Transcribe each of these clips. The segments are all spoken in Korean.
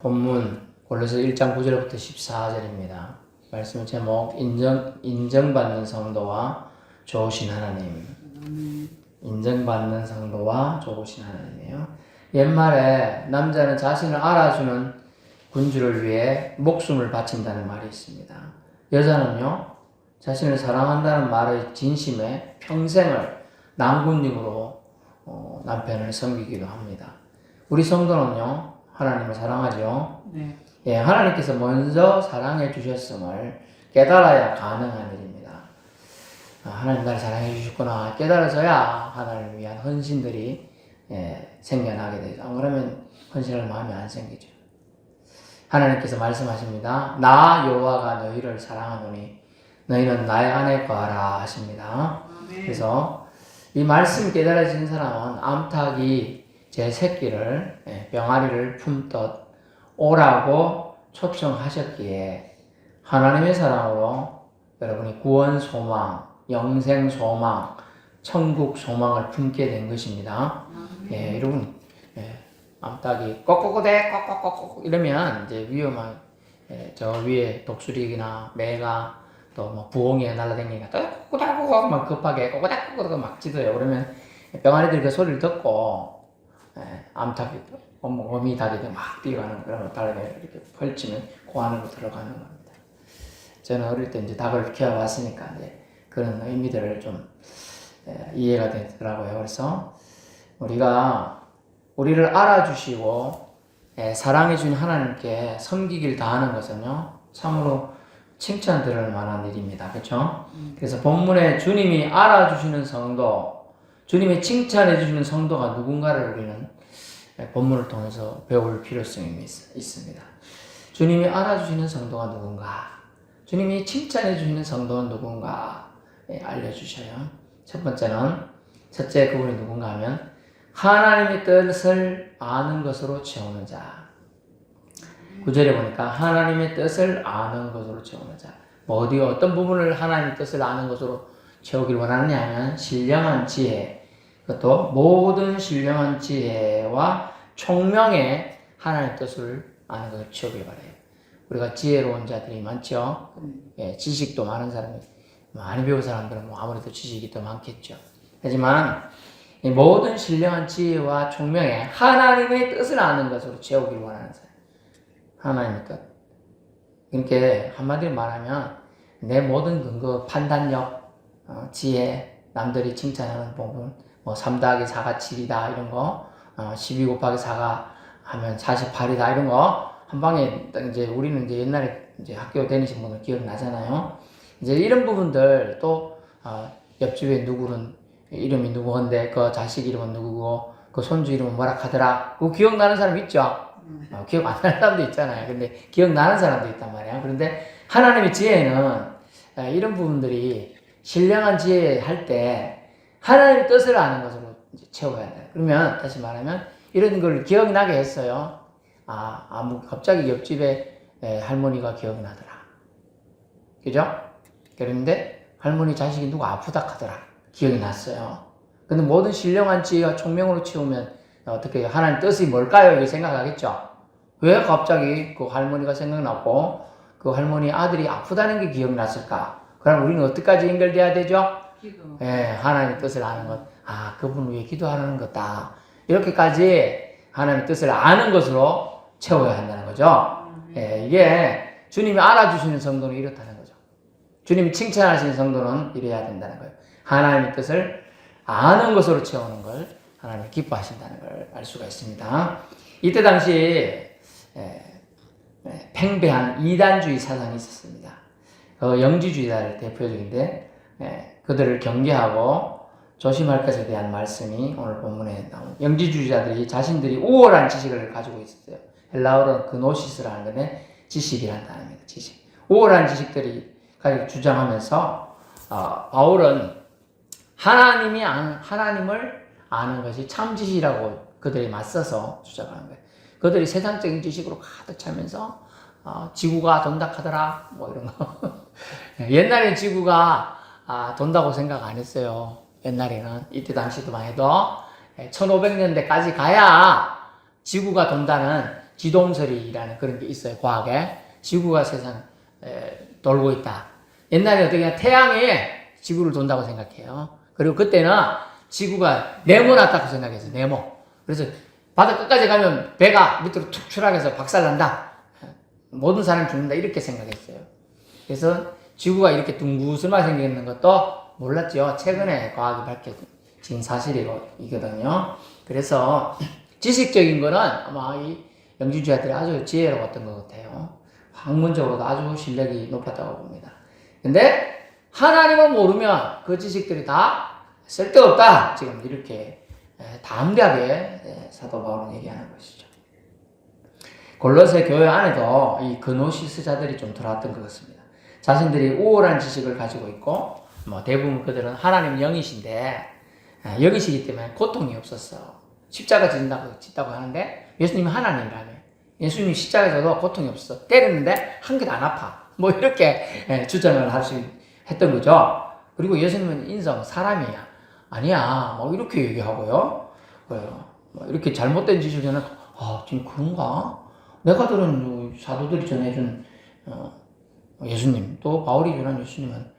본문 골로새 1장 9절부터 14절입니다. 말씀 제목 인정받는 성도와 좋으신 하나님. 인정받는 성도와 좋으신 하나님이에요. 옛말에 남자는 자신을 알아주는 군주를 위해 목숨을 바친다는 말이 있습니다. 여자는요, 자신을 사랑한다는 말의 진심에 평생을 난군님으로 남편을 섬기기도 합니다. 우리 성도는요, 하나님을 사랑하죠. 네. 예, 하나님께서 먼저 사랑해 주셨음을 깨달아야 가능한 일입니다. 하나님 나를 사랑해 주셨구나 깨달아져야 하나님을 위한 헌신들이 생겨나게 되죠. 안 그러면 헌신할 마음이 안 생기죠. 하나님께서 말씀하십니다. 나 여호와가 너희를 사랑하노니 너희는 나의 안에 거하라 하십니다. 아멘. 그래서 이 말씀 깨달아진 사람은 암탉이 제 새끼를 병아리를 품듯 오라고 초청하셨기에 하나님의 사랑으로 여러분이 구원 소망, 영생 소망, 천국 소망을 품게 된 것입니다. 여러분 암탉이 꼭꼭꼬대 꼭꼭꼭꼭 이러면 이제 위험한 저 위에 독수리나 매가 또 뭐 부엉이가 날아다니니까 또 꼬꼬닥꼬꼬닥 막 급하게 꼬꼬닥꼬꼬닥 막 짖어요. 그러면 병아리들이 그 소리를 듣고 암탉이 어미 다리에 막 뛰어가는 그런 다리가 이렇게 펼치면 그 안으로 들어가는 겁니다. 저는 어릴 때 이제 닭을 키워봤으니까 이제 그런 의미들을 좀 이해가 되더라고요. 그래서 우리를 알아주시고 사랑해주신 하나님께 섬기길 다하는 것은요, 참으로 칭찬 들을 만한 일입니다. 그렇죠? 그래서 본문에 주님이 알아주시는 성도, 주님이 칭찬해주시는 성도가 누군가를 우리는 본문을 통해서 배울 필요성이 있습니다. 주님이 알아주시는 성도가 누군가, 주님이 칭찬해주시는 성도는 누군가 알려주셔요. 첫째 그분이 누군가 하면 하나님의 뜻을 아는 것으로 채우는 자. 9절에 보니까 하나님의 뜻을 아는 것으로 채우는 자. 뭐 어떤 부분을 하나님의 뜻을 아는 것으로 채우길 원하느냐 하면 신령한 지혜, 그것도 모든 신령한 지혜와 총명의 하나님의 뜻을 아는 것을 채우길 바라요. 우리가 지혜로운 자들이 많죠. 지식도 많은 사람이, 많이 배운 사람들은 아무래도 지식이 더 많겠죠. 하지만 이 모든 신령한 지혜와 총명의 하나님의 뜻을 아는 것으로 채우길 원하는 사람. 하나님의 뜻. 그러니까 한마디로 말하면 내 모든 근거, 판단력, 지혜, 남들이 칭찬하는 부분, 뭐 3 더하기 4가 7이다 이런 거, 12 곱하기 4가 하면 48이다 이런 거 한 방에 이제 우리는 이제 옛날에 이제 학교 다니신 분들 기억나잖아요. 이제 이런 부분들 또 옆집에 누구는 이름이 누구인데 그 자식 이름은 누구고 그 손주 이름은 뭐라 하더라. 그거 기억나는 사람 있죠? 기억 안 나는 사람도 있잖아요. 근데 기억나는 사람도 있단 말이에요. 그런데 하나님의 지혜는 이런 부분들이 신령한 지혜 할 때 하나님의 뜻을 아는 것으로 이제 채워야 한다. 그러면 다시 말하면 이런 걸 기억나게 했어요. 갑자기 옆집에 할머니가 기억나더라. 그죠? 그런데 할머니 자식이 누가 아프다 하더라. 기억이 났어요. 근데 모든 신령한 지혜와 총명으로 채우면 어떻게 하나님 뜻이 뭘까요? 이렇게 생각하겠죠. 왜 갑자기 그 할머니가 생각났고 그 할머니 아들이 아프다는 게 기억났을까? 그럼 우리는 어디까지 연결돼야 되죠? 기도. 하나님의 뜻을 아는 것. 그분 위해 기도하는 거다. 이렇게까지 하나님의 뜻을 아는 것으로 채워야 한다는 거죠. 이게 주님이 알아주시는 성도는 이렇다는 거죠. 주님이 칭찬하시는 성도는 이래야 된다는 거예요. 하나님의 뜻을 아는 것으로 채우는 걸 하나님이 기뻐하신다는 걸 알 수가 있습니다. 이때 당시 팽배한 이단주의 사상이 있었습니다. 영지주의자를 대표적인데 그들을 경계하고 조심할 것에 대한 말씀이 오늘 본문에 나옵니다. 영지주의자들이 자신들이 우월한 지식을 가지고 있었어요. 헬라어로는 그노시스라는 건데 지식이라는 단어입니다. 지식. 우월한 지식들이 가지고 주장하면서 바울은 하나님을 아는 것이 참 지식이라고 그들이 맞서서 주장하는 거예요. 그들이 세상적인 지식으로 가득 차면서 지구가 돈다 하더라 뭐 이런 거. 옛날에 지구가 돈다고 생각 안 했어요. 옛날에는 이때 당시도만 해도 1500년대까지 가야 지구가 돈다는 지동설이라는 그런 게 있어요. 과학에. 지구가 세상 돌고 있다. 옛날에 어떻게 태양이 지구를 돈다고 생각해요. 그리고 그때는 지구가 네모났다고 생각했어요. 네모. 그래서 바다 끝까지 가면 배가 밑으로 툭 추락해서 박살난다. 모든 사람이 죽는다. 이렇게 생각했어요. 그래서 지구가 이렇게 둥구슬만 생기는 것도 몰랐죠. 최근에 과학이 밝혀진 사실이거든요. 그래서 지식적인 거는 아마 이 영주주의자들이 아주 지혜로웠던 것 같아요. 학문적으로도 아주 실력이 높았다고 봅니다. 근데 하나님을 모르면 그 지식들이 다 쓸데없다. 지금 이렇게 담대하게 사도 바울은 얘기하는 것이죠. 골로새 교회 안에도 이 그노시스자들이 좀 들어왔던 것 같습니다. 자신들이 우월한 지식을 가지고 있고 대부분 그들은 하나님 영이신데 영이시기 때문에 고통이 없었어. 십자가 짓다고 하는데 예수님이 하나님이라며. 예수님이 십자가에서도 고통이 없어. 때렸는데 한 개도 안 아파. 이렇게 주장을 했던 거죠. 그리고 예수님은 인성 사람이야. 아니야. 이렇게 얘기하고요. 이렇게 잘못된 지식을 전해, 지금 그런가? 내가 들은 사도들이 전해준 예수님, 또 바울이 전한 예수님은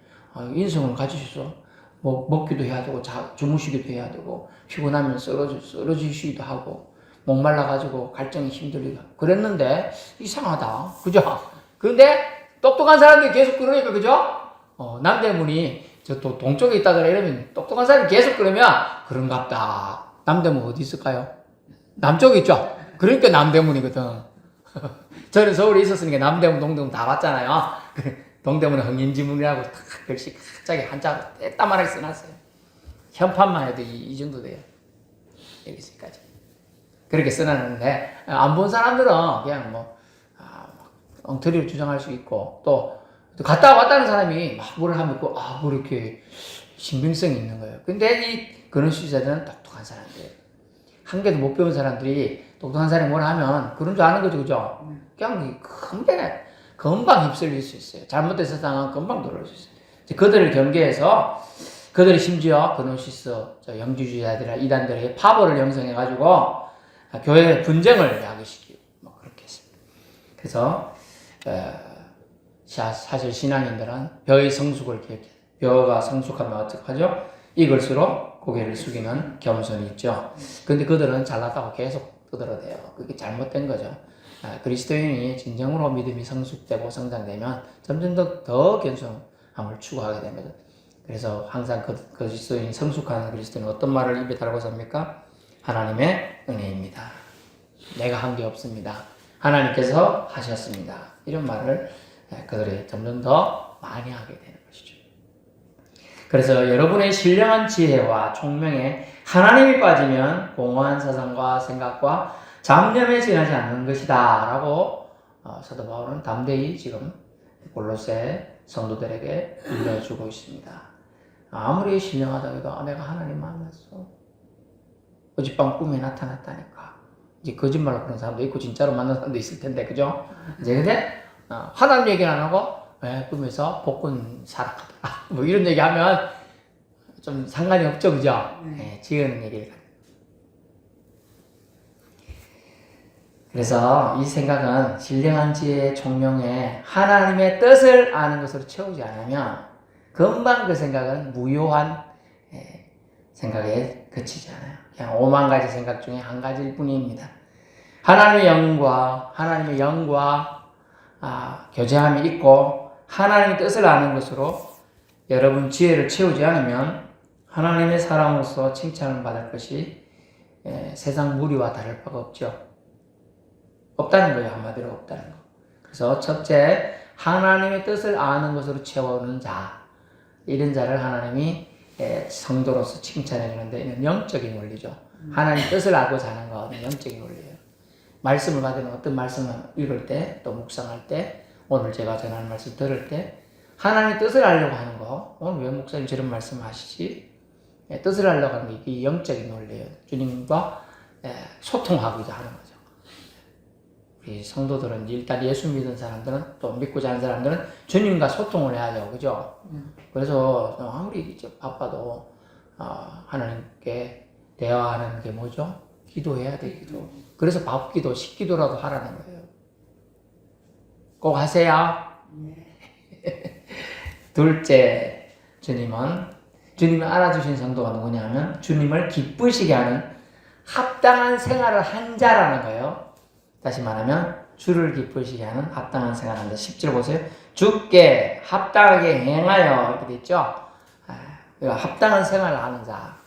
인성을 가지셔서 먹기도 해야 되고 주무시기도 해야 되고 피곤하면 쓰러지시기도 하고 목말라가지고 갈증이 힘들기도 하고 그랬는데 이상하다. 그죠? 그런데 똑똑한 사람들이 계속 그러니까 그죠? 남대문이 또 동쪽에 있다 그래 이러면 똑똑한 사람이 계속 그러면 그런갑다. 남대문 어디 있을까요? 남쪽에 있죠? 그러니까 남대문이거든. 저는 서울에 있었으니까 남대문, 동대문 다 봤잖아요. 동대문은 흥인지문이라고 탁 글씨 갑자기 한자로 떼따만하게 써놨어요. 현판만 해도 이 정도 돼요. 여기까지. 그렇게 써놨는데 안 본 사람들은 그냥 엉터리로 주장할 수 있고 또 갔다 왔다는 사람이 막 뭐를 하면 뭐 이렇게 신빙성이 있는 거예요. 근데 이 그노시스자들은 똑똑한 사람들. 한 개도 못 배운 사람들이 똑똑한 사람이 뭘 하면 그런 줄 아는 거죠, 그죠? 그냥 금방 휩쓸릴 수 있어요. 잘못된 세상은 금방 돌아올 수 있어요. 그들을 경계해서 그들이 심지어 그노시스 영주주의자들이나 이단들에게 파벌을 형성해가지고 교회의 분쟁을 야기시키고 그렇게 했습니다. 그래서 사실 신앙인들은 벼의 성숙을 기억해요. 벼가 성숙하면 어떡하죠? 익을수록 고개를 숙이는 겸손이 있죠. 근데 그들은 잘났다고 계속 떠들어대요. 그게 잘못된 거죠. 그리스도인이 진정으로 믿음이 성숙되고 성장되면 점점 더 겸손함을 추구하게 됩니다. 그래서 항상 그리스도인이 성숙한 그리스도인은 어떤 말을 입에 달고 삽니까? 하나님의 은혜입니다. 내가 한 게 없습니다. 하나님께서 하셨습니다. 이런 말을 그들이 점점 더 많이 하게 되는 것이죠. 그래서 여러분의 신령한 지혜와 총명에 하나님이 빠지면 공허한 사상과 생각과 잡념에 지나지 않는 것이다 라고 사도 바울은 담대히 지금 골로새 성도들에게 일러주고 있습니다. 아무리 신령하다고 해도 내가 하나님 만났어. 어젯밤 꿈에 나타났다니까. 이제 거짓말로 그런 사람도 있고 진짜로 만난 사람도 있을 텐데 그죠? 이제 근데 하나님 얘기는 안 하고 꿈에서 복권 사락하더라. 이런 얘기하면 좀 상관이 없죠, 그죠? 지은 얘기를. 그래서 이 생각은 신령한 지혜의 총명에 하나님의 뜻을 아는 것으로 채우지 않으면 금방 그 생각은 무효한 생각에 그치지 않아요. 그냥 5만 가지 생각 중에 한 가지일 뿐입니다. 하나님의 영과 교제함이 있고 하나님의 뜻을 아는 것으로 여러분 지혜를 채우지 않으면 하나님의 사람으로서 칭찬을 받을 것이 세상 무리와 다를 바가 없죠. 없다는 거예요. 한마디로 없다는 거. 그래서 첫째, 하나님의 뜻을 아는 것으로 채우는 자. 이런 자를 하나님이 성도로서 칭찬해 주는데 이는 영적인 원리죠. 하나님 뜻을 알고 사는 것은 영적인 원리예요. 말씀을 받으면 어떤 말씀을 읽을 때, 또 묵상할 때, 오늘 제가 전하는 말씀 들을 때 하나님의 뜻을 알려고 하는 거. 오늘 왜 목사님 저런 말씀 하시지? 뜻을 알려고 하는 게 이게 영적인 원리예요. 주님과 소통하고자 하는 거죠. 우리 성도들은 일단 예수 믿은 사람들은 또 믿고자 하는 사람들은 주님과 소통을 해야죠. 그죠? 그래서 아무리 바빠도 하나님께 대화하는 게 뭐죠? 기도해야 돼, 기도. 그래서 밥기도, 식기도라도 하라는 거예요. 꼭 하세요. 둘째, 주님이 알아주신 성도가 누구냐 하면 주님을 기쁘시게 하는 합당한 생활을 한 자라는 거예요. 다시 말하면 주를 기쁘시게 하는 합당한 생활을 한다. 10절 보세요. 주께 합당하게 행하여 이렇게 돼 있죠. 합당한 생활을 하는 자.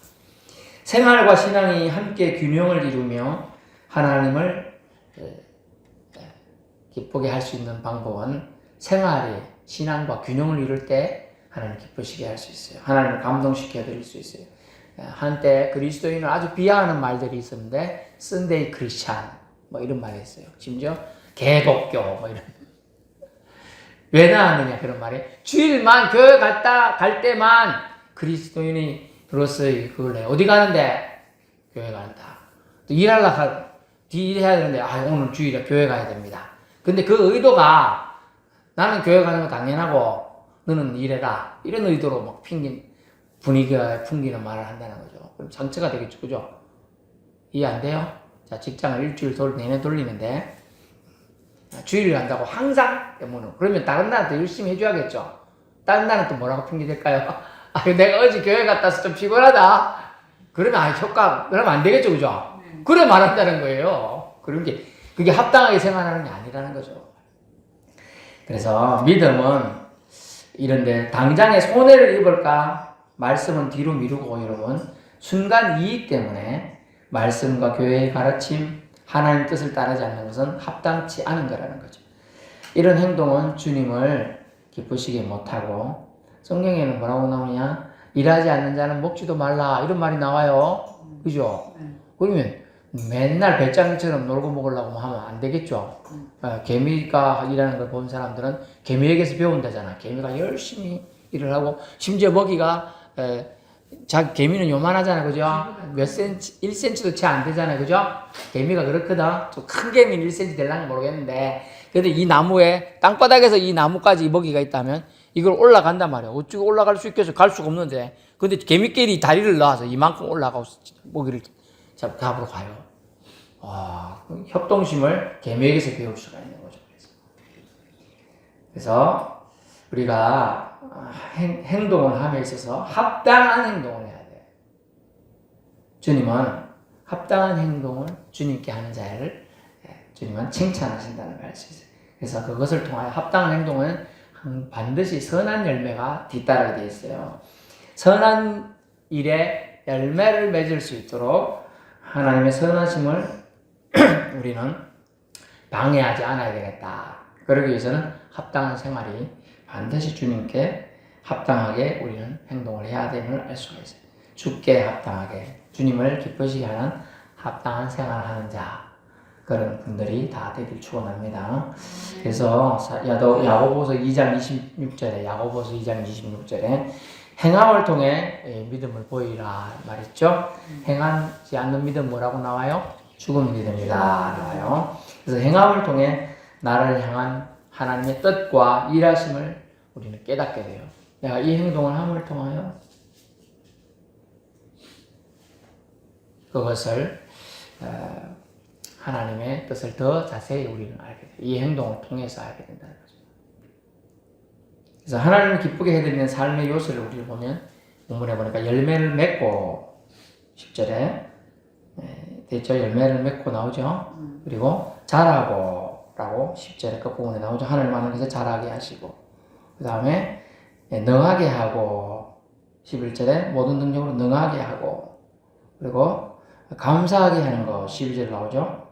생활과 신앙이 함께 균형을 이루며 하나님을 기쁘게 할 수 있는 방법은 생활이 신앙과 균형을 이룰 때 하나님 기쁘시게 할 수 있어요. 하나님을 감동시켜 드릴 수 있어요. 한때 그리스도인을 아주 비하하는 말들이 있었는데 선데이 크리스찬 뭐 이런 말이 있어요. 심지어 개독교 뭐 이런. 왜 나왔느냐 그런 말이. 주일만 교회 갈 때만 그리스도인으로서의 그걸 해. 어디 가는데? 교회 간다. 또 일해야 되는데 오늘 주일에 교회 가야 됩니다. 근데 그 의도가 나는 교회 가는 거 당연하고 너는 일해라. 이런 의도로 막 분위기가 풍기는 말을 한다는 거죠. 그럼 상처가 되겠죠. 그죠? 이해 안 돼요? 자, 직장을 일주일 내내 돌리는데 주일을 간다고 항상 그러면 다른 날은 또 열심히 해줘야겠죠. 다른 날은 또 뭐라고 핑계댈까요? 내가 어제 교회 갔다 와서 좀 피곤하다. 그러면 그러면 안 되겠죠. 그죠? 그래 말한다는 거예요. 그게 합당하게 생활하는 게 아니라는 거죠. 그래서 믿음은 이런데 당장에 손해를 입을까? 말씀은 뒤로 미루고 여러분 순간 이익 때문에 말씀과 교회의 가르침, 하나님 뜻을 따르지 않는 것은 합당치 않은 거라는 거죠. 이런 행동은 주님을 기쁘시게 못하고 성경에는 뭐라고 나오냐? 일하지 않는 자는 먹지도 말라 이런 말이 나와요. 그죠? 그러면 맨날 배짱이처럼 놀고 먹으려고 하면 안 되겠죠. 개미가 일하는 걸 본 사람들은 개미에게서 배운다잖아. 개미가 열심히 일을 하고 심지어 먹이가 개미는 요만하잖아. 그죠? 몇 센치, 1cm도 채 안 되잖아요. 그죠? 개미가 그렇거든. 좀 큰 개미는 1cm 될랑지 모르겠는데 근데 이 나무에 땅바닥에서 이 나무까지 먹이가 있다면 이걸 올라간단 말이야. 어떻게 올라갈 수 있겠어? 갈 수가 없는데 근데 개미끼리 다리를 놔서 이만큼 올라가고 먹이를 잡으러 가요. 협동심을 개미에게서 배울 수가 있는 거죠. 그래서 우리가 행동을 함에 있어서 합당한 행동을 해야 돼. 주님은 합당한 행동을 주님께 하는 자를 주님은 칭찬하신다는 말씀이세요. 그래서 그것을 통하여 합당한 행동은 반드시 선한 열매가 뒤따르게 되어 있어요. 선한 일에 열매를 맺을 수 있도록 하나님의 선하심을 우리는 방해하지 않아야 되겠다. 그러기 위해서는 합당한 생활이 반드시 주님께 합당하게 우리는 행동을 해야 됨을 알 수가 있어요. 주께 합당하게 주님을 기쁘시게 하는 합당한 생활을 하는 자 그런 분들이 다 되길 축원합니다. 그래서 야고보서 2장 26절에 행함을 통해 믿음을 보이라 말했죠. 행하지 않는 믿음 뭐라고 나와요? 죽은 믿음이다 나와요. 그래서 행함을 통해 나를 향한 하나님의 뜻과 일하심을 우리는 깨닫게 돼요. 내가 이 행동을 함을 통하여 그것을 하나님의 뜻을 더 자세히 우리는 알게 돼요. 이 행동을 통해서 알게 된다는 거죠. 그래서 하나님을 기쁘게 해드리는 삶의 요소를 우리를 보면 본문에 보니까 열매를 맺고 10절에 됐죠. 열매를 맺고 나오죠. 그리고 자라고 라고 10절에 끝부분에 나오죠. 하늘을 하나님께서 자라게 하시고 그 다음에 능하게 하고 11절에 모든 능력으로 능하게 하고 그리고 감사하게 하는 거 12절에 나오죠.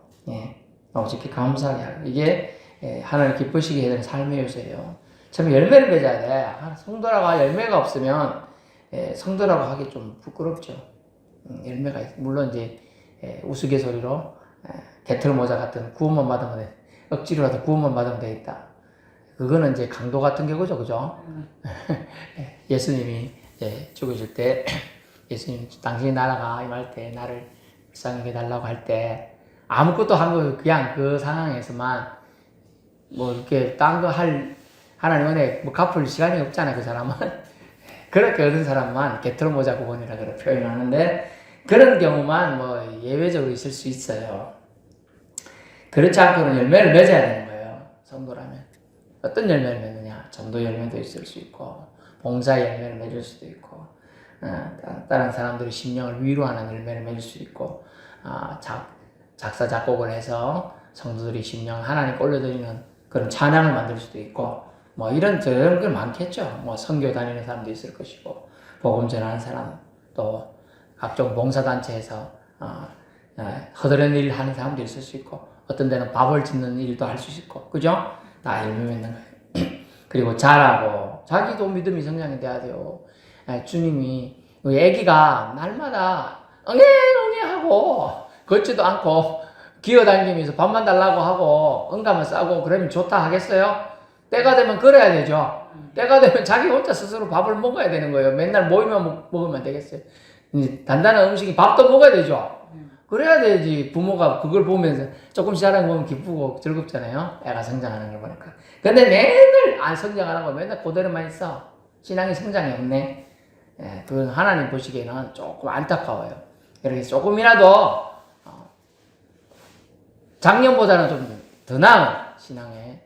나오죠. 이렇게 감사하게 하고 이게 하나님 기쁘시게 해야 되는 삶의 요소예요. 참 열매를 맺어야 돼. 성도라고 열매가 없으면 성도라고 하기 좀 부끄럽죠. 열매가 물론 이제 우스갯소리로 개털 모자 같은 구원만 받으면 돼. 억지로라도 구원만 받으면 되겠다. 그거는 이제 강도 같은 경우죠, 그죠? 예수님이 죽으실 때 예수님 당신이 날아가 임할 때 나를 불쌍하게 달라고 할 때 아무것도 한 거 그냥 그 상황에서만 뭐 이렇게 딴 거 하나님 은혜 뭐 갚을 시간이 없잖아요, 그 사람은. 그렇게 얻은 사람만 개털 모자 구원이라 그래 표현하는데 그런 경우만 뭐 예외적으로 있을 수 있어요. 그렇지 않고는 열매를 맺어야 되는 거예요. 성도라면. 어떤 열매를 맺느냐? 전도 열매도 있을 수 있고, 봉사 열매를 맺을 수도 있고, 다른 사람들이 심령을 위로하는 열매를 맺을 수 있고, 작사, 작곡을 해서 성도들이 심령을 하나님 올려드리는 그런 찬양을 만들 수도 있고, 뭐 이런 저런 게 많겠죠. 뭐 선교 다니는 사람도 있을 것이고, 복음 전하는 사람, 또 각종 봉사단체에서 허드렛 일 하는 사람도 있을 수 있고, 어떤 데는 밥을 짓는 일도 할 수 있고, 그죠? 다 열매 맺는 거예요. 그리고 잘하고, 자기도 믿음이 성장이 돼야 돼요. 주님이, 애기가 날마다 응애 하고, 걷지도 않고, 기어다니면서 밥만 달라고 하고, 응가만 싸고, 그러면 좋다 하겠어요? 때가 되면 그래야 되죠. 때가 되면 자기 혼자 스스로 밥을 먹어야 되는 거예요. 맨날 모이면 먹으면 되겠어요. 단단한 음식이 밥도 먹어야 되죠. 그래야 되지. 부모가 그걸 보면서 조금씩 자라는 거 보면 기쁘고 즐겁잖아요. 애가 성장하는 걸 보니까. 근데 맨날 안 성장 안 하고 맨날 그대로만 있어. 신앙이 성장이 없네. 그건 하나님 보시기에는 조금 안타까워요. 이렇게 조금이라도 작년보다는 좀 더 나은 신앙의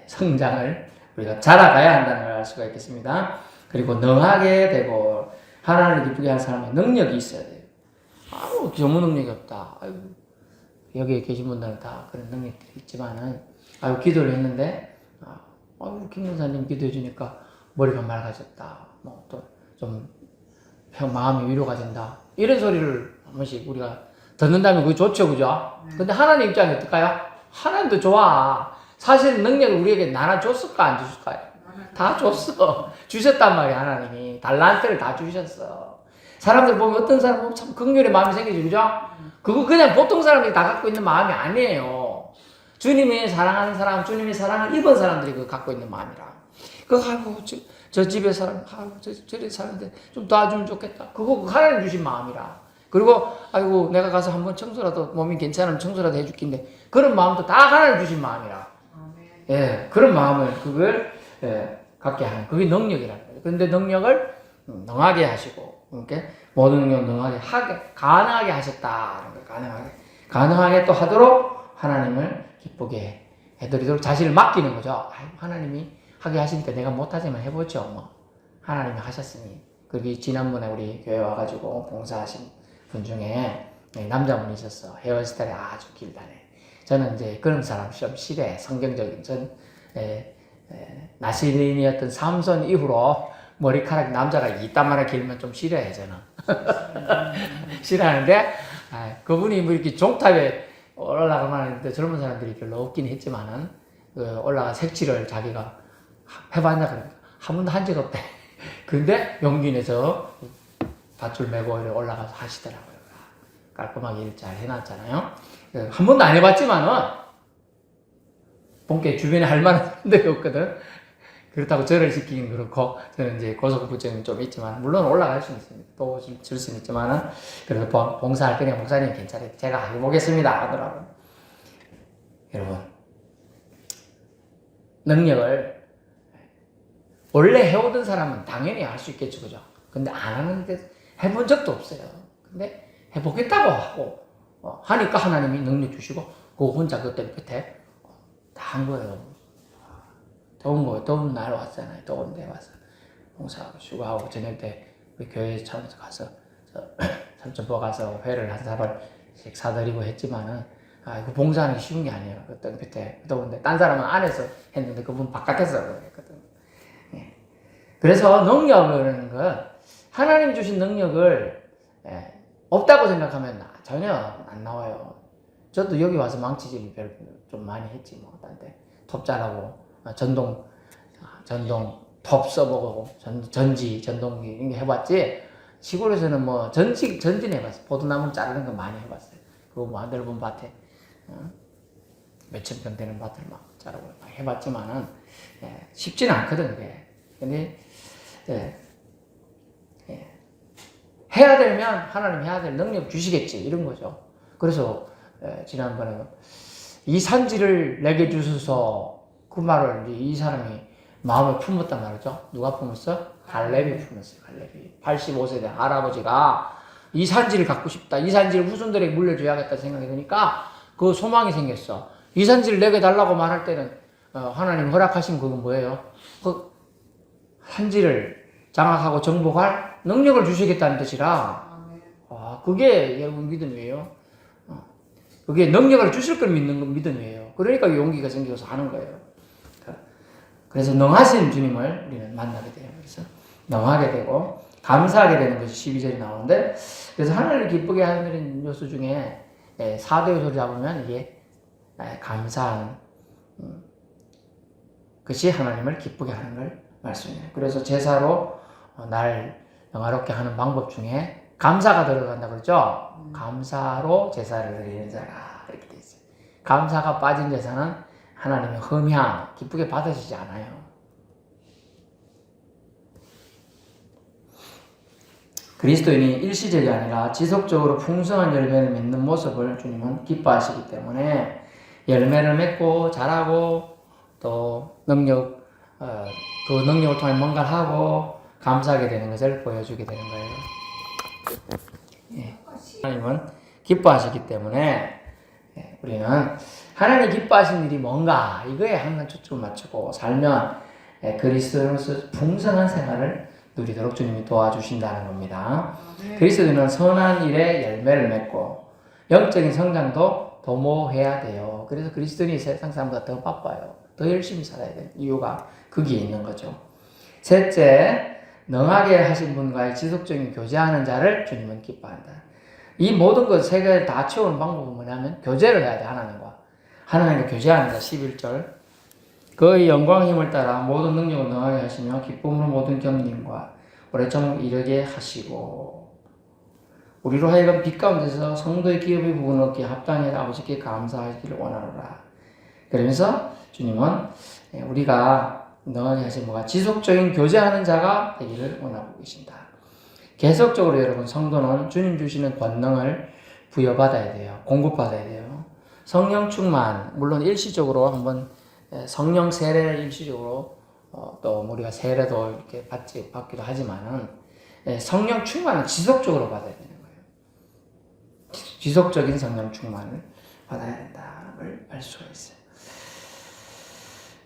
성장을 우리가 자라가야 한다는 걸 알 수가 있겠습니다. 그리고 능하게 되고 하나님을 기쁘게 하는 사람의 능력이 있어야 돼요. 아무 전문 능력이 없다. 아이고, 여기에 계신 분들은 다 그런 능력들이 있지만은, 아이고, 기도를 했는데, 아이고, 김 목사님 기도해 주니까 머리가 맑아졌다. 뭐, 또, 좀, 마음이 위로가 된다. 이런 소리를 한 번씩 우리가 듣는다면 그게 좋죠, 그죠? 근데 하나님 입장이 어떨까요? 하나님도 좋아. 사실 능력을 우리에게 나눠줬을까, 안 줬을까요? 다 줬어. 주셨단 말이야, 하나님이. 달란트를 다 주셨어. 사람들 보면 어떤 사람 보면 참 긍휼의 마음이 생기죠, 그죠? 그거 그냥 보통 사람들이 다 갖고 있는 마음이 아니에요. 주님이 사랑하는 사람, 주님의 사랑을 입은 사람들이 그거 갖고 있는 마음이라. 아이고, 저 집에 사람, 아이고, 저리 사는데 좀 도와주면 좋겠다. 그거 하나님 주신 마음이라. 그리고, 아이고, 내가 가서 한번 청소라도, 몸이 괜찮으면 청소라도 해줄긴데, 그런 마음도 다 하나님 주신 마음이라. 예, 그런 마음을, 그걸, 갖게 하는, 그게 능력이라는 거예요. 근데 능력을 능하게 하시고, 이렇게 모든 능력 능하게 가능하게 하셨다. 가능하게 또 하도록 하나님을 기쁘게 해드리도록 자신을 맡기는 거죠. 하나님이 하게 하시니까 내가 못하지만 해보죠. 뭐 하나님이 하셨으니. 그게 지난번에 우리 교회 와가지고 봉사하신 분 중에 남자분이 있었어. 헤어스타일이 아주 길다네. 저는 이제 그런 사람 좀 싫어해. 성경적인 나시린이었던 삼손 이후로 머리카락 남자가 이따만하게 길면 좀 싫어해 저는. 싫어하는데 그분이 뭐 이렇게 종탑에 올라가면 하는데 젊은 사람들이 별로 없긴 했지만은 올라가 색칠을 자기가 해봤냐 그러니까 한 번도 한 적 없대. 근데 용기 내서 밧줄 메고 올라가서 하시더라고요. 깔끔하게 일 잘 해놨잖아요. 한 번도 안 해봤지만은 본께 주변에 할 만한 데가 없거든. 그렇다고 절을 시키긴 그렇고, 저는 이제 고소공포증이 좀 있지만, 물론 올라갈 수는 있습니다. 또 줄 수는 있지만은, 그래도 봉사할 때는 목사님 괜찮아요. 제가 해보겠습니다. 하더라고요. 여러분, 능력을 원래 해오던 사람은 당연히 할 수 있겠죠. 그죠? 근데 안 하는데 해본 적도 없어요. 근데 해보겠다고 하고, 하니까 하나님이 능력 주시고, 그거 혼자 그때 끝에 다 한 거예요. 더운 날 왔잖아요. 더운 데 와서 봉사하고 수고하고 저녁 때 우리 교회 차원에서 가서 삼천포 가서 회를 한 사발씩 사드리고 했지만은 그 봉사하는 게 쉬운 게 아니에요. 그때 그때 더운데 딴 사람은 안에서 했는데 그분 바깥에서 했거든. 예. 그래서 능력이라는 건 하나님 주신 능력을 없다고 생각하면 전혀 안 나와요. 저도 여기 와서 망치질 좀 많이 했지 뭐 딴 데 톱 자라고. 전동 톱 써보고, 전동기, 이런 게 해봤지, 시골에서는 뭐, 전진 해봤어. 포도나무 자르는 거 많이 해봤어요. 그거 뭐, 넓은 밭에, 몇천 평 되는 밭을 막 자르고 막 해봤지만은, 쉽지는 않거든, 그게. 근데, 해야 되면, 하나님 해야 될 능력 주시겠지, 이런 거죠. 그래서, 지난번에, 이 산지를 내게 주소서, 그 말을 이제 이 사람이 마음에 품었단 말이죠. 누가 품었어? 갈렙이 품었어요. 갈렙이 85세 된 할아버지가 이 산지를 갖고 싶다. 이 산지를 후손들에게 물려줘야겠다 생각이 드니까 그 소망이 생겼어. 이 산지를 내게 달라고 말할 때는 하나님 허락하신 그건 뭐예요? 그 산지를 장악하고 정복할 능력을 주시겠다는 뜻이라. 그게 여러분 믿음이에요. 그게 능력을 주실 걸 믿는 건 믿음이에요. 그러니까 용기가 생겨서 하는 거예요. 그래서 능하신 주님을 우리는 만나게 돼요. 그래서 능하게 되고 감사하게 되는 것이 12절이 나오는데, 그래서 하나님을 기쁘게 하는 요소 중에 4대 요소를 잡으면 이게 감사하는 것이 하나님을 기쁘게 하는 걸 말씀해요. 그래서 제사로 날 영화롭게 하는 방법 중에 감사가 들어간다 그러죠. 감사로 제사를 드리는 자가 이렇게 돼 있어요. 감사가 빠진 제사는 하나님의 흠향, 기쁘게 받으시지 않아요. 그리스도인이 일시적이 아니라 지속적으로 풍성한 열매를 맺는 모습을 주님은 기뻐하시기 때문에 열매를 맺고 자라고 또 그 능력을 통해 뭔가를 하고 감사하게 되는 것을 보여주게 되는 거예요. 예. 하나님은 기뻐하시기 때문에 우리는 하나님 기뻐하시는 일이 뭔가 이거에 항상 초점을 맞추고 살면 그리스도로서 풍성한 생활을 누리도록 주님이 도와주신다는 겁니다. 그리스도인은 선한 일에 열매를 맺고 영적인 성장도 도모해야 돼요. 그래서 그리스도인이 세상 사람보다 더 바빠요. 더 열심히 살아야 되는 이유가 거기에 있는 거죠. 셋째, 능하게 하신 분과의 지속적인 교제하는 자를 주님은 기뻐한다. 이 모든 것 세 개를 다 채우는 방법은 뭐냐면 교제를 해야 돼. 하나님과 교제하는 자. 11절, 그의 영광 힘을 따라 모든 능력을 능하게 하시며 기쁨으로 모든 겸님과 오래처럼 이르게 하시고, 우리로 하여금 빛 가운데서 성도의 기업의 부분을 얻기에 합당해 아버지께 감사하기를 원하노라. 그러면서 주님은 우리가 능하게 하신 뭐가 지속적인 교제하는 자가 되기를 원하고 계신다. 계속적으로 여러분 성도는 주님 주시는 권능을 부여받아야 돼요. 공급받아야 돼요. 성령 충만, 물론 일시적으로 한번 성령 세례를 일시적으로 또 우리가 세례도 이렇게 받기도 하지만은 성령 충만은 지속적으로 받아야 되는 거예요. 지속적인 성령 충만을 받아야 된다는 걸 알 수가 있어요.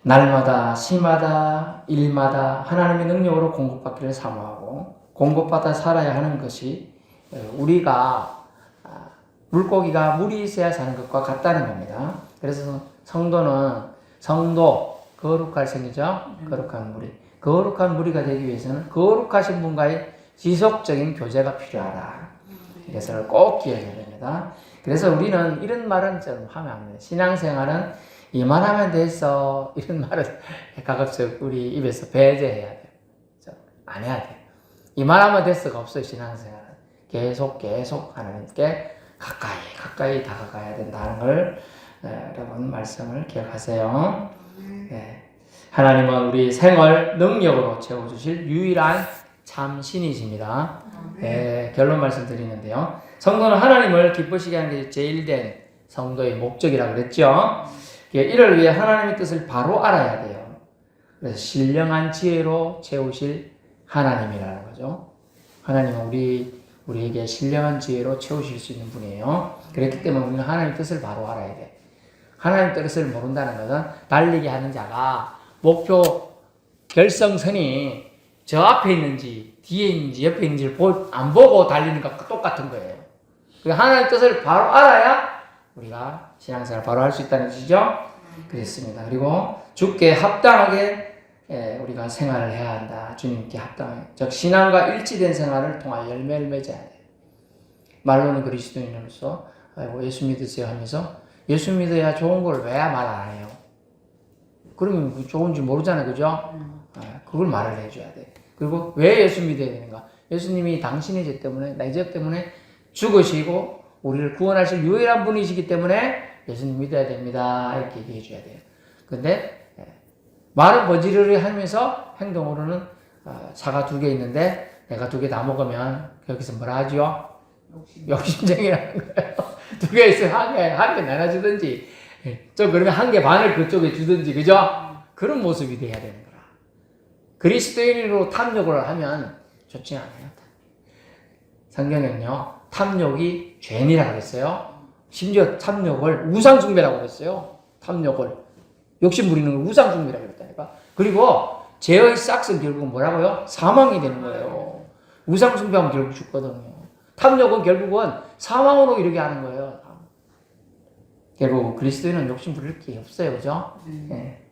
날마다, 시마다, 일마다 하나님의 능력으로 공급받기를 사모하고 공급받아 살아야 하는 것이 우리가 물고기가 물이 있어야 사는 것과 같다는 겁니다. 그래서 성도, 거룩할 생이죠. 거룩한 무리가 되기 위해서는 거룩하신 분과의 지속적인 교제가 필요하다. 이것을 꼭 기억해야 됩니다. 그래서 우리는 이런 말은 좀 하면 안 돼요. 신앙생활은 이만하면 됐어. 이런 말은 가급적 우리 입에서 배제해야 돼요. 안 해야 돼요. 이만하면 됐어가 없어요. 신앙생활은 계속 하나님께 가까이 다가가야 된다는 걸 여러분 말씀을 기억하세요. 하나님은 우리 생을 능력으로 채워주실 유일한 참 신이십니다. 결론 말씀드리는데요. 성도는 하나님을 기쁘시게 하는 게 제일된 성도의 목적이라고 그랬죠. 이를 위해 하나님의 뜻을 바로 알아야 돼요. 그래서 신령한 지혜로 채우실 하나님이라는 거죠. 하나님은 우리에게 신령한 지혜로 채우실 수 있는 분이에요. 그렇기 때문에 우리는 하나님의 뜻을 바로 알아야 돼. 하나님의 뜻을 모른다는 것은 달리기 하는 자가 목표 결성선이 저 앞에 있는지 뒤에 있는지 옆에 있는지를 안 보고 달리는 것과 똑같은 거예요. 하나님의 뜻을 바로 알아야 우리가 신앙생활을 바로 할 수 있다는 뜻이죠. 그렇습니다. 그리고 주께 합당하게 우리가 생활을 해야 한다. 주님께 합당하게. 즉 신앙과 일치된 생활을 통하여 열매를 맺어야 돼요. 말로는 그리스도인으로서 예수 믿으세요 하면서 예수 믿어야 좋은 걸 왜 말 안 해요? 그러면 좋은지 모르잖아요. 그죠? 그걸 말을 해줘야 돼. 그리고 왜 예수 믿어야 되는가? 예수님이 당신의 죄 때문에, 나의 죄 때문에 죽으시고 우리를 구원하실 유일한 분이시기 때문에 예수님 믿어야 됩니다. 이렇게 얘기해 줘야 돼요. 근데 말은 버지르르 하면서 행동으로는 사과 2개 있는데 내가 2개 다 먹으면 여기서 뭐라 하죠? 욕심쟁이라는 거예요. 2개 있으면 한 개 나눠주든지 좀 그러면 1개 반을 그쪽에 주든지, 그죠? 그런 모습이 돼야 되는 거라. 그리스도인으로 탐욕을 하면 좋지 않아요. 성경은요, 탐욕이 죄인이라고 그랬어요. 심지어 탐욕을 우상숭배라고 그랬어요. 탐욕을 욕심 부리는 걸 우상숭배라고 그랬다니까. 그리고 죄의 싹은 결국은 뭐라고요? 사망이 되는 거예요. 우상숭배하면 결국 죽거든요. 탐욕은 결국은 사망으로 이르게 하는 거예요. 결국 그리스도인은 욕심 부릴 게 없어요. 그죠? 네.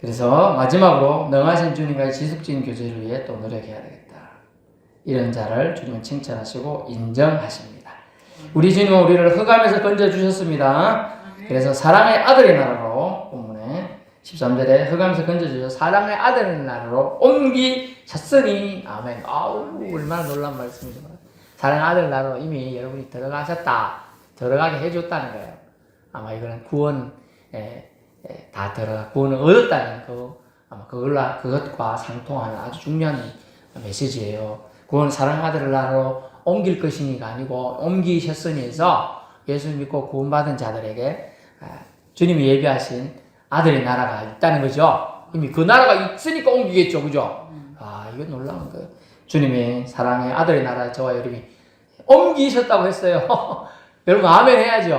그래서 마지막으로 능하신 주님과의 지속적인 교제를 위해 또 노력해야 되겠다. 이런 자를 주님은 칭찬하시고 인정하십니다. 우리 주님은 우리를 흑암에서 건져주셨습니다. 그래서 사랑의 아들의 나라로 본문에 13절에 흑암에서 건져주셔서 사랑의 아들의 나라로 옮기셨으니 아멘. 아우 얼마나 놀라운 말씀이죠. 사랑의 아들 나라로 이미 여러분이 들어가셨다. 들어가게 해줬다는 거예요. 아마 이거는 구원 다 들어가 구원을 얻었다는 아마 그것과 상통하는 아주 중요한 메시지예요. 구원 사랑의 아들을 나라로 옮길 것이니가 아니고 옮기셨으니 해서 예수 믿고 구원받은 자들에게 주님이 예비하신 아들의 나라가 있다는 거죠. 이미 그 나라가 있으니까 옮기겠죠. 그죠? 이건 놀라운 거예요. 주님이 사랑의 아들의 나라에 저와 여러분이 옮기셨다고 했어요. 여러분 아멘 해야죠.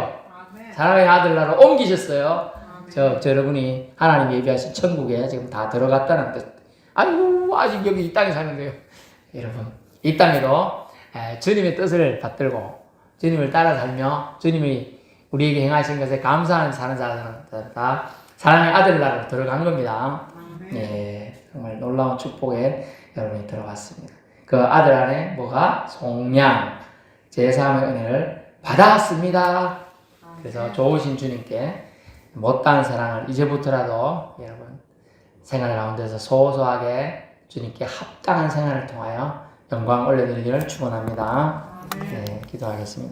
아멘. 사랑의 아들 나라로 옮기셨어요. 저 여러분이 하나님 예비하신 천국에 지금 다 들어갔다는 뜻. 아이고 아직 여기 이 땅에 사는데요. 여러분 이 땅에도 주님의 뜻을 받들고 주님을 따라 살며 주님이 우리에게 행하신 것에 감사하는 사는 자들은 다 사랑의 아들 나라로 들어간 겁니다. 네, 정말 놀라운 축복에 여러분이 들어갔습니다. 그 아들 안에 뭐가? 속량, 제3의 은혜를 받았습니다. 그래서 좋으신 주님께 못다한 사랑을 이제부터라도 여러분 생활 가운데서 소소하게 주님께 합당한 생활을 통하여 영광 올려드리기를 축원합니다. 네, 기도하겠습니다.